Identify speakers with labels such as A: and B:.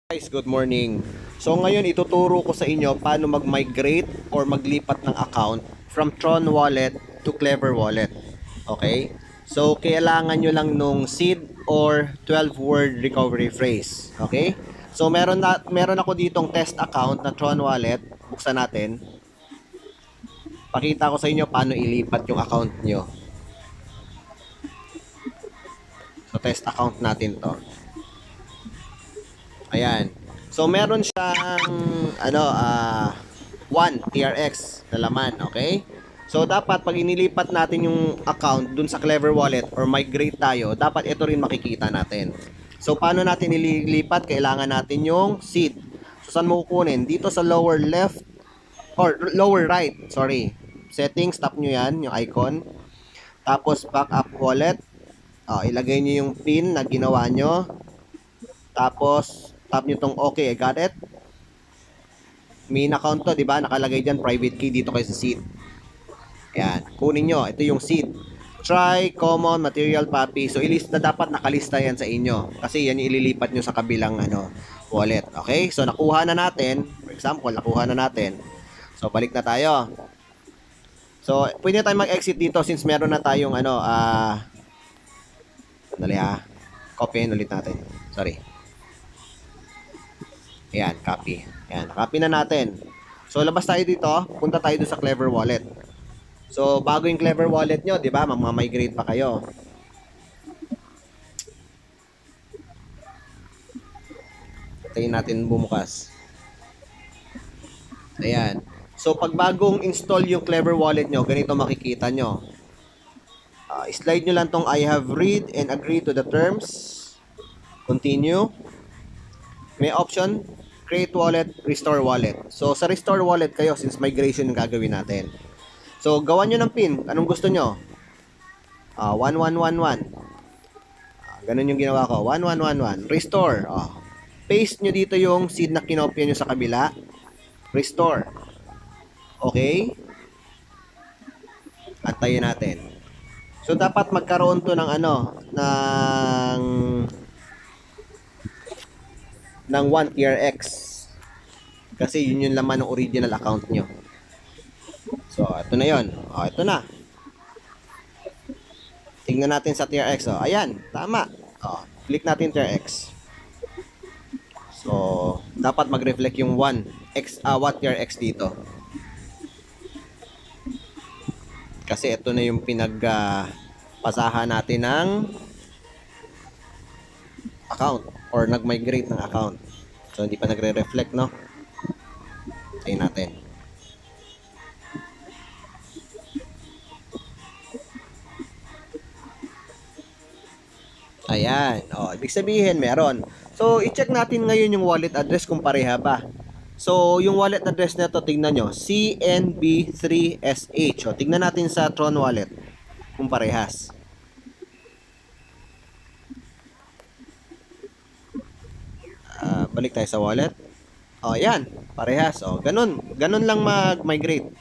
A: Guys, good morning. So ngayon ituturo ko sa inyo paano mag-migrate or maglipat ng account from Tron Wallet to Clever Wallet. Okay? So kailangan nyo lang nung seed or 12-word recovery phrase. Okay? So meron ako ditong test account na Tron Wallet. Buksan natin. Pakita ko sa inyo paano ilipat yung account nyo. So test account natin to. Ayan. So meron siyang 1 TRX na laman, okay? So dapat pag inilipat natin yung account dun sa Clever Wallet or migrate tayo, dapat ito rin makikita natin. So paano natin ililipat? Kailangan natin yung seed. So saan mo kukunin? Dito sa lower left or lower right, sorry. Settings, tap nyo yan, yung icon. Tapos back up wallet. Ilagay nyo yung pin na ginawa nyo. Tapos tap nyo tong okay, I got it. Main account to, di ba? Nakalagay dyan, private key dito kayo sa seed. Ayan, kunin nyo. Ito yung seed. Try, common, material, copy. So, ilista, dapat nakalista yan sa inyo. Kasi yan yung ililipat nyo sa kabilang wallet. Okay? So, nakuha na natin. For example, nakuha na natin. So, balik na tayo. So, pwede tayo mag-exit dito since meron na tayong sandali copyin ulit natin. Sorry. Ayan, copy. Ayan, copy na natin. So, labas tayo dito. Punta tayo doon sa Clever Wallet. So, bago yung Clever Wallet nyo, di ba? Mamamigrate pa kayo. Tayo natin bumukas. Ayan. So, pag bagong install yung Clever Wallet nyo, ganito makikita nyo. Slide nyo lang tong I have read and agree to the terms. Continue. May option, create wallet, restore wallet. So, sa restore wallet kayo since migration yung gagawin natin. So, gawan nyo ng pin. Anong gusto nyo? 1111. Ganun yung ginawa ko. 1111. Restore. Paste nyo dito yung seed na kinopya nyo sa kabila. Restore. Okay? Antayin natin. So, dapat magkaroon to ng ng 1 TRX. Kasi yun yung laman ng original account nyo. So, ito na yun. Ito na. Tingnan natin sa TRX. Ayan, tama. Click natin TRX. So, dapat mag-reflect yung 1 TRX dito. Kasi ito na yung pasahan natin ng account or nag-migrate ng account. So, hindi pa nagre-reflect, no? Tingnan natin. Ayan. Ibig sabihin, meron. So, i-check natin ngayon yung wallet address kung pareha ba. So, yung wallet address na ito, tingnan nyo. CNB3SH. Tingnan natin sa Tron Wallet kung parehas. Balik tayo sa wallet. Ayan, parehas. Ganun lang mag-migrate.